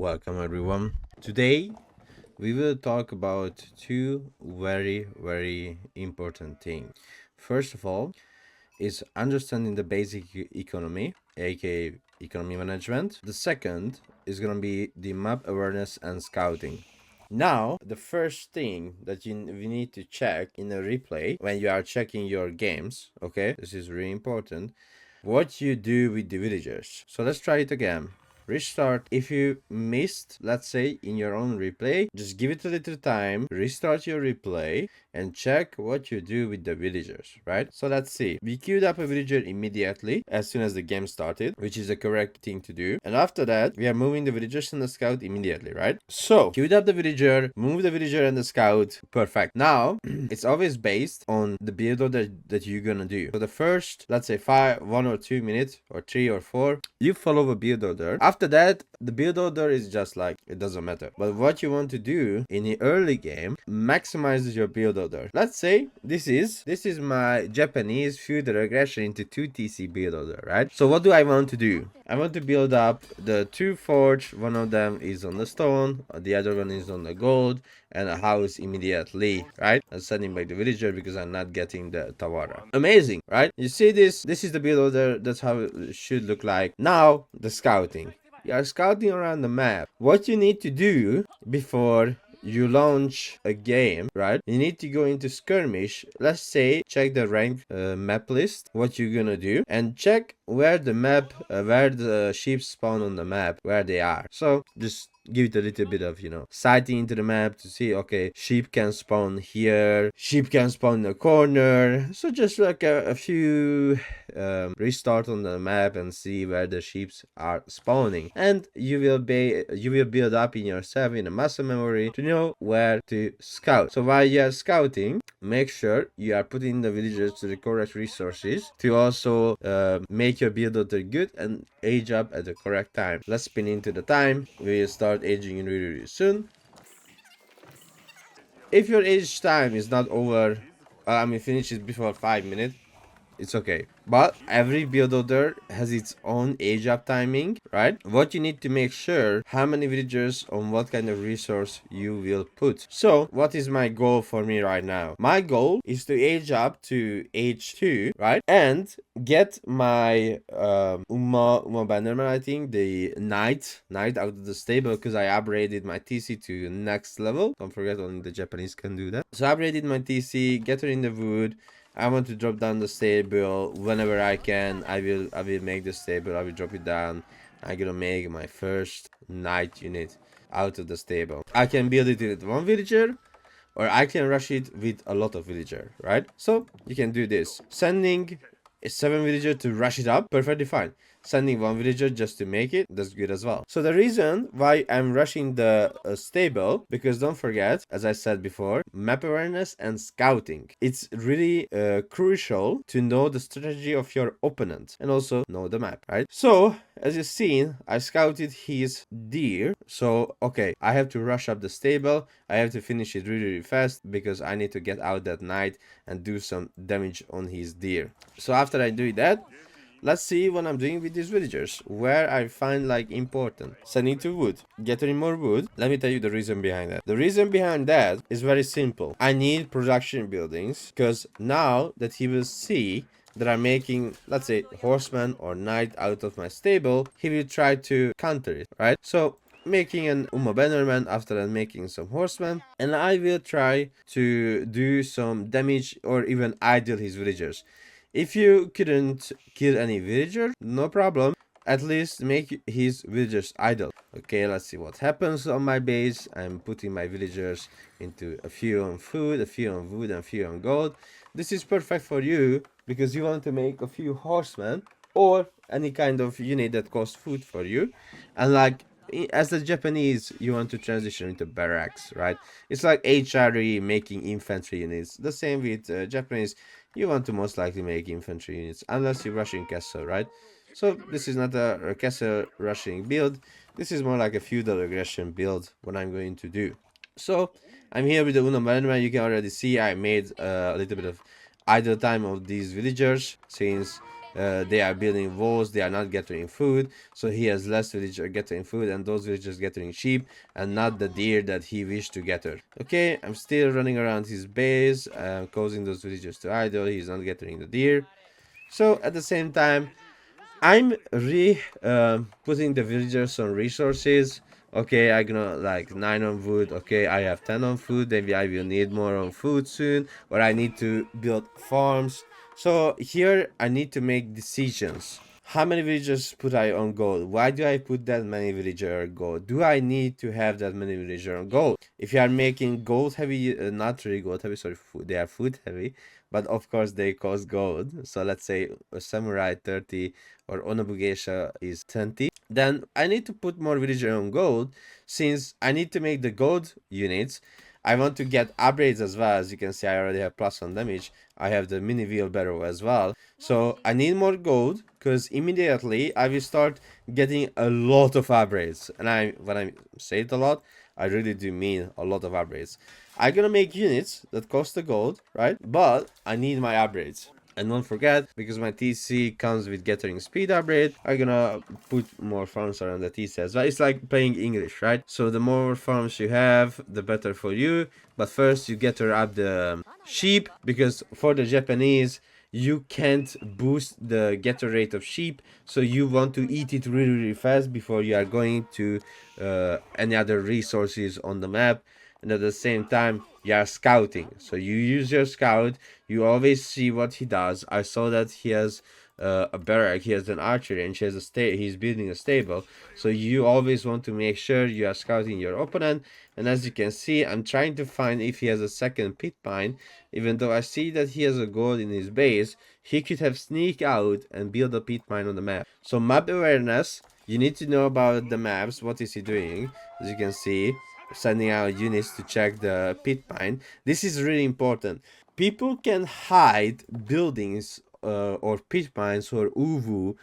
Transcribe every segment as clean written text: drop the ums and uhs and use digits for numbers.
Welcome everyone. Today we will talk about two very important things. First of all is understanding the basic economy, aka economy management. The second is going to be the map awareness and scouting. Now, the first thing that we need to check in a replay when you are checking your games, okay? This is really important. What you do with the villagers. So let's try it again. Restart. If you missed, let's say, in your own replay, just give it a little time, restart your replay, and check what you do with the villagers, right? So let's see. We queued up a villager immediately as soon as the game started, which is the correct thing to do. And after that, we are moving the villagers and the scout immediately, right? So, queued up the villager, move the villager and the scout. Perfect. Now, it's always based on the build order that you're gonna do. So the first, let's say 1 or 2 minutes, or 3 or 4, you follow a build order. After that, the build order is just like, it doesn't matter. But what you want to do in the early game maximizes your build order. Let's say this is my Japanese feudal aggression into 2 TC build order, right? So what do I want to do? I want to build up the 2 forge. One of them is on the stone, the other one is on the gold, and a house immediately, right? I'm sending back the villager because I'm not getting the Tawara. Amazing, right? You see this? This is the build order. That's how it should look like. Now, the scouting. You are scouting around the map. What you need to do before you launch a game, right? You need to go into skirmish. Let's say check the rank map list, what you're gonna do, and check where the map, where the sheep spawn on the map, where they are. So just give it a little bit of, sighting into the map to see, okay, sheep can spawn here, sheep can spawn in the corner. So just like a few restart on the map and see where the sheep are spawning, and you will build up in yourself in a muscle memory to know where to scout. So while you are scouting, make sure you are putting the villagers to the correct resources to also make your build order good and age up at the correct time. Let's spin into the time. We will start aging really soon. If your age time is not over, finishes before 5 minutes, it's okay. But every build order has its own age up timing, right? What you need to make sure how many villagers on what kind of resource you will put. So what is my goal for me right now? My goal is to age up to age 2, right? And get my Uma Bannerman, I think, the knight out of the stable, because I upgraded my TC to next level. Don't forget, only the Japanese can do that. So I upgraded my TC, get her in the wood. I want to drop down the stable whenever I can. I will make the stable. I will drop it down. I'm gonna make my first knight unit out of the stable. I can build it with one villager, or I can rush it with a lot of villager, right? So you can do this. Sending a 7 villager to rush it up, perfectly fine. Sending 1 villager just to make it, that's good as well. So the reason why I'm rushing the stable, because don't forget, as I said before, map awareness and scouting. It's really crucial to know the strategy of your opponent and also know the map, right? So as you've seen, I scouted his deer. So okay, I have to rush up the stable. I have to finish it really fast because I need to get out that knight and do some damage on his deer. So after I do that, let's see what I'm doing with these villagers, where I find like important. Sending to wood, getting more wood. Let me tell you the reason behind that. The reason behind that is very simple. I need production buildings, because now that he will see that I'm making, let's say, horseman or knight out of my stable, he will try to counter it, right? So making an Uma Bannerman, after that making some horsemen, and I will try to do some damage or even idle his villagers. If you couldn't kill any villager, no problem. At least make his villagers idle. Okay, let's see what happens on my base. I'm putting my villagers into a few on food, a few on wood, and a few on gold. This is perfect for you because you want to make a few horsemen or any kind of unit that costs food for you. And like, as a Japanese, you want to transition into barracks, right? It's like HRE making infantry units. The same with Japanese. You want to most likely make infantry units, unless you're rushing castle, right? So this is not a castle rushing build. This is more like a feudal aggression build, what I'm going to do. So I'm here with the Uno Bannerman. You can already see I made a little bit of idle time of these villagers, since they are building walls, they are not gathering food, so he has less villagers gathering food, and those villagers gathering sheep and not the deer that he wished to gather. Okay, I'm still running around his base, causing those villagers to idle. He's not gathering the deer. So at the same time, I'm putting the villagers on resources. Okay, I gonna like 9 on wood. Okay, I have 10 on food. Maybe I will need more on food soon, or I need to build farms. So here I need to make decisions. How many villagers put I on gold? Why do I put that many villagers on gold? Do I need to have that many villagers on gold? If you are making gold heavy, not really gold heavy, sorry, food, they are food heavy, but of course they cost gold. So let's say a samurai 30 or Onobugeisha is 20. Then I need to put more villager on gold, since I need to make the gold units. I want to get upgrades as well. As you can see, I already have plus 1 damage. I have the mini wheelbarrow as well. So I need more gold, because immediately I will start getting a lot of upgrades. And when I say it a lot, I really do mean a lot of upgrades. I'm gonna make units that cost the gold, right? But I need my upgrades. And don't forget, because my TC comes with gathering speed upgrade, I'm gonna put more farms around the TC as well. It's like playing English, right? So the more farms you have, the better for you. But first you gather up the sheep, because for the Japanese, you can't boost the gather rate of sheep, so you want to eat it really, really fast before you are going to any other resources on the map. And at the same time, you are scouting, so you use your scout. You always see what he does. I saw that he has a barrack, he has an archery, and he has he's building a stable. So you always want to make sure you are scouting your opponent. And as you can see, I'm trying to find if he has a second pit mine. Even though I see that he has a gold in his base, he could have sneaked out and build a pit mine on the map. So map awareness, you need to know about the maps. What is he doing? As you can see, sending out units to check the pit mine. This is really important. People can hide buildings or pit mines or uvu,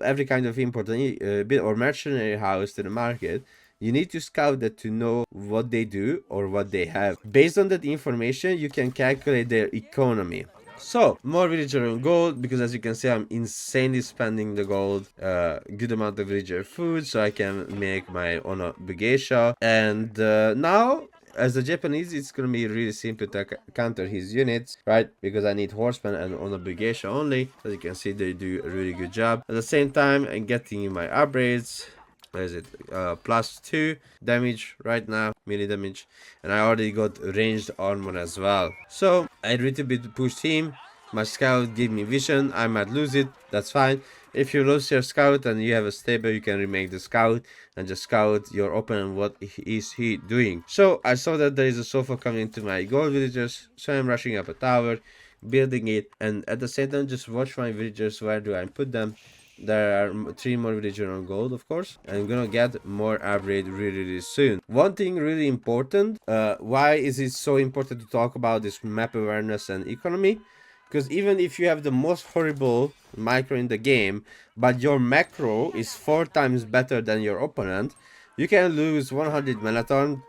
every kind of important or mercenary house to the market. You need to scout that to know what they do or what they have. Based on that information, you can calculate their economy. So, more villager on gold, because as you can see, I'm insanely spending the gold. Good amount of villager food, so I can make my own Bugeisha. And now, as a Japanese, it's gonna be really simple to counter his units, right? Because I need horsemen and on a Bugeisha only. As you can see, they do a really good job. At the same time, I'm getting my upgrades. Where is it? Plus 2 damage right now, melee damage, and I already got ranged armor as well. So I little bit pushed him. My scout gave me vision. I might lose it, that's fine. If you lose your scout and you have a stable, you can remake the scout and just scout your opponent. What is he doing? So I saw that there is a sofa coming to my gold villagers, so I'm rushing up a tower, building it, and at the same time just watch my villagers. Where do I put them? There are 3 more villagers on gold, of course. I'm gonna get more upgrade really, really soon. One thing really important, why is it so important to talk about this map awareness and economy? Because even if you have the most horrible micro in the game, but your macro is 4 times better than your opponent, you can lose 100 Melaton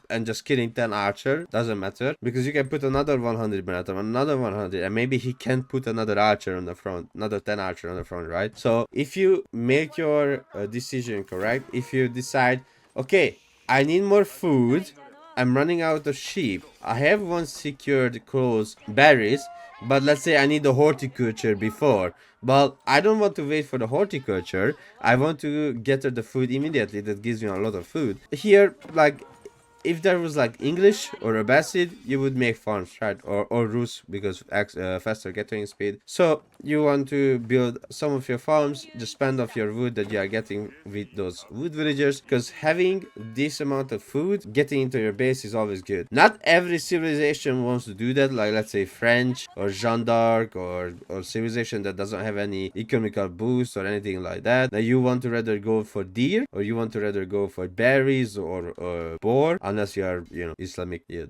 and just killing 10 archer, doesn't matter, because you can put another 100 Melaton, another 100, and maybe he can put another archer on the front, another 10 archer on the front, right? So if you make your decision correct, if you decide, okay, I need more food, I'm running out of sheep, I have one secured close berries, but let's say I need the horticulture before. Well, I don't want to wait for the horticulture. I want to get the food immediately. That gives me a lot of food. Here, like, if there was like English or Abbasid, you would make farms, right? Or Rus, because faster gathering speed. So you want to build some of your farms, just spend off your wood that you are getting with those wood villagers, because having this amount of food getting into your base is always good. Not every civilization wants to do that, like let's say French or Jeanne d'Arc or civilization that doesn't have any economical boost or anything like that. Now you want to rather go for deer, or you want to rather go for berries or boar, unless you are, Islamic, boar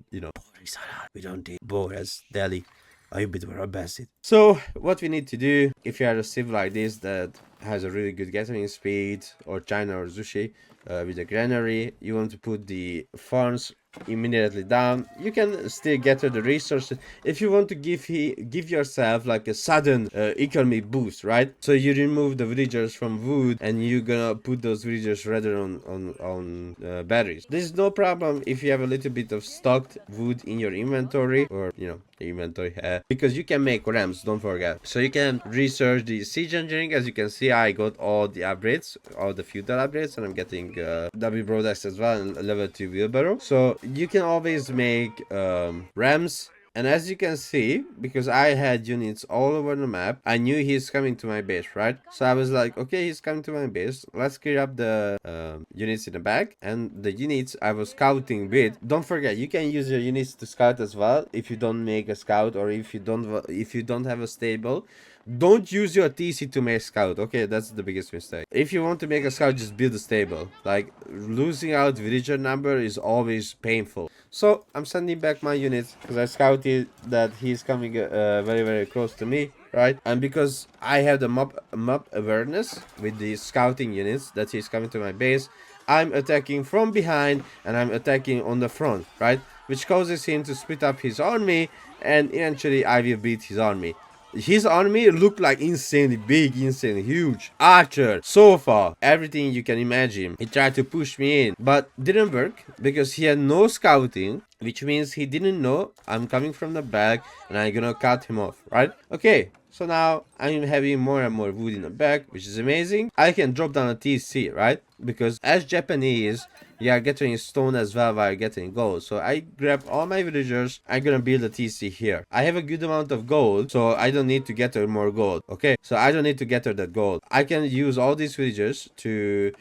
is halal. We don't eat boar as Delhi. I bit were Abbasid. So what we need to do, if you are a civ like this that has a really good gathering speed, or China or Zushi with a granary, you want to put the farms immediately down. You can still gather the resources if you want to give yourself like a sudden economy boost, right? So you remove the villagers from wood and you're gonna put those villagers rather on batteries. There's no problem if you have a little bit of stocked wood in your inventory, or the inventory, because you can make ramps, don't forget. So you can research the siege engineering. As you can see, I got all the upgrades, all the feudal upgrades, and I'm getting W products as well, and level 2 wheelbarrow. So you can always make ramps. And as you can see, because I had units all over the map, I knew he's coming to my base, right? So I was like, okay, he's coming to my base. Let's clear up the units in the back. And the units I was scouting with, don't forget, you can use your units to scout as well. If you don't make a scout, or if you don't have a stable, don't use your TC to make scout. Okay, that's the biggest mistake. If you want to make a scout, just build a stable. Like, losing out villager number is always painful. So I'm sending back my units because I scouted that he's coming very, very close to me, right? And because I have the map awareness with the scouting units that he's coming to my base, I'm attacking from behind and I'm attacking on the front, right? Which causes him to split up his army, and eventually I will beat his army. His army looked like insanely big, insanely huge. Archer, sofa, everything you can imagine. He tried to push me in, but didn't work because he had no scouting, which means he didn't know I'm coming from the back and I'm gonna cut him off, right? Okay, so now I'm having more and more wood in the back, which is amazing. I can drop down a TC, right? Because as Japanese, you are getting stone as well while getting gold. So I grab all my villagers. I'm gonna build a TC here. I have a good amount of gold, so I don't need to gather more gold. Okay, so I don't need to gather that gold. I can use all these villagers to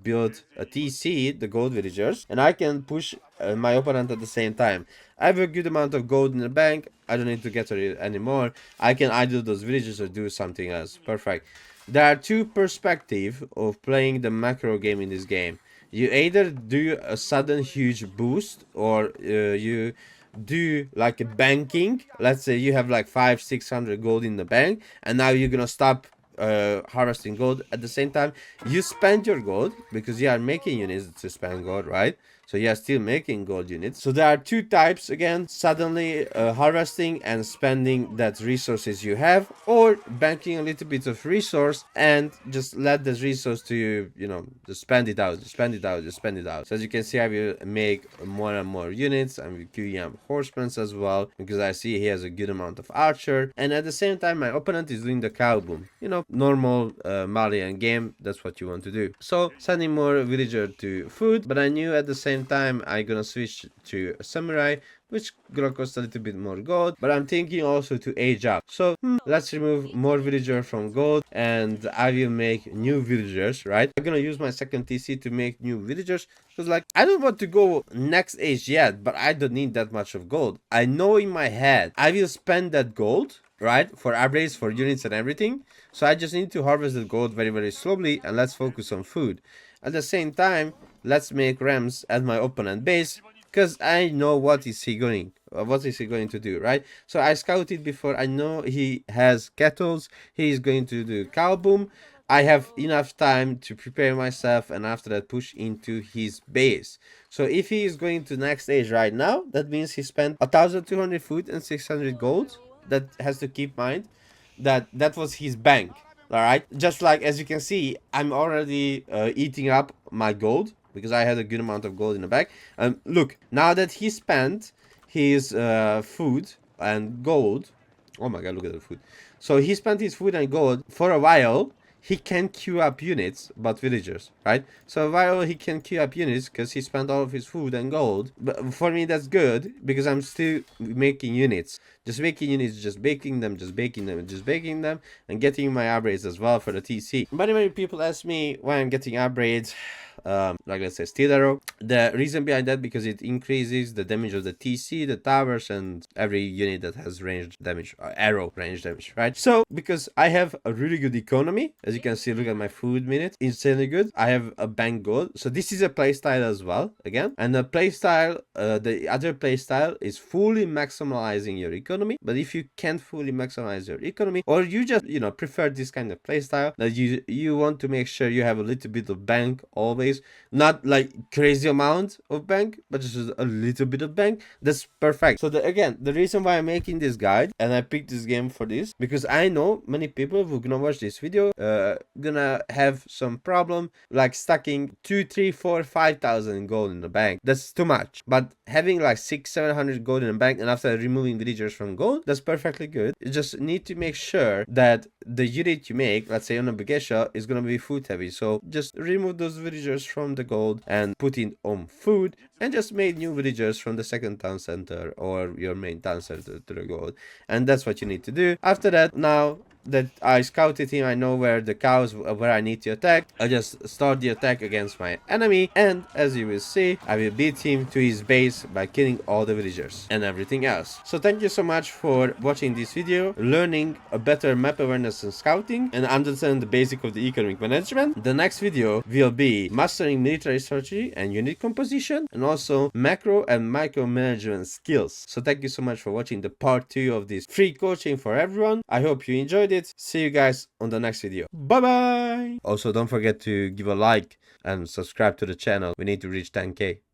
build a TC, the gold villagers, and I can push my opponent at the same time. I have a good amount of gold in the bank. I don't need to gather it anymore. I can idle those villagers or do something else. Perfect. There are two perspectives of playing the macro game in this game. You either do a sudden huge boost, or you do like a banking. Let's say you have like 500-600 gold in the bank, and now you're gonna stop harvesting gold. At the same time, you spend your gold because you are making units to spend gold, right? So you are still making gold units. So there are two types again: suddenly harvesting and spending that resources you have, or banking a little bit of resource and just let this resource to just spend it out, just spend it out, just spend it out. So as you can see, I will make more and more units. I'm queuing up horsemen as well because I see he has a good amount of archer, and at the same time my opponent is doing the cow boom. Normal Malian game, that's what you want to do. So sending more villager to food, but I knew at the same time I'm gonna switch to a samurai, which gonna cost a little bit more gold, but I'm thinking also to age up. So let's remove more villager from gold and I will make new villagers, right? I'm gonna use my second TC to make new villagers because, like, I don't want to go next age yet, but I don't need that much of gold. I know in my head I will spend that gold, right, for upgrades, for units and everything. So I just need to harvest the gold very, very slowly, and let's focus on food. At the same time, let's make ramps at my opponent base, because I know what is he going to do, right? So I scouted before. I know he has kettles. He is going to do cow boom. I have enough time to prepare myself and after that push into his base. So if he is going to next stage right now, that means he spent 1,200 food and 600 gold. That has to keep mind that was his bank. All right, just like as you can see, I'm already eating up my gold because I had a good amount of gold in the back. Look, now that he spent his food and gold, oh my god, look at the food. So he spent his food and gold for a while. He can queue up units, but villagers, right? So while he can queue up units because he spent all of his food and gold, but for me that's good because I'm still making units. Just making units, just baking them, just baking them, just baking them, and getting my upgrades as well for the TC. Many people ask me why I'm getting upgrades. Like let's say steel arrow. The reason behind that, because it increases the damage of the TC, the towers, and every unit that has ranged damage, arrow range damage, right? So because I have a really good economy, as you can see, look at my food minute, insanely good. I have a bank gold, so this is a playstyle as well again, and the playstyle, the other playstyle is fully maximizing your economy. But if you can't fully maximize your economy, or you just prefer this kind of playstyle that you want to make sure you have a little bit of bank always, base, not like crazy amount of bank, but just a little bit of bank. That's perfect. So again, the reason why I'm making this guide and I picked this game for this, because I know many people who gonna watch this video gonna have some problem like stacking 2, 3, 4, 5,000 gold in the bank. That's too much. But having like 600-700 gold in the bank and after removing villagers from gold, that's perfectly good. You just need to make sure that the unit you make, let's say on a Begesha, is gonna be food heavy. So just remove those villagers from the gold and put in on food, and just make new villagers from the second town center or your main town center to the gold. And that's what you need to do. After that, now that I scouted him, I know where the cows, where I need to attack. I just start the attack against my enemy, and as you will see, I will beat him to his base by killing all the villagers and everything else. So thank you so much for watching this video, learning a better map awareness and scouting, and understanding the basic of the economic management. The next video will be mastering military strategy and unit composition, and also macro and micro management skills. So thank you so much for watching the part 2 of this free coaching for everyone. I hope you enjoyed it. See you guys on the next video. Bye bye. Also, don't forget to give a like and subscribe to the channel. We need to reach 10k.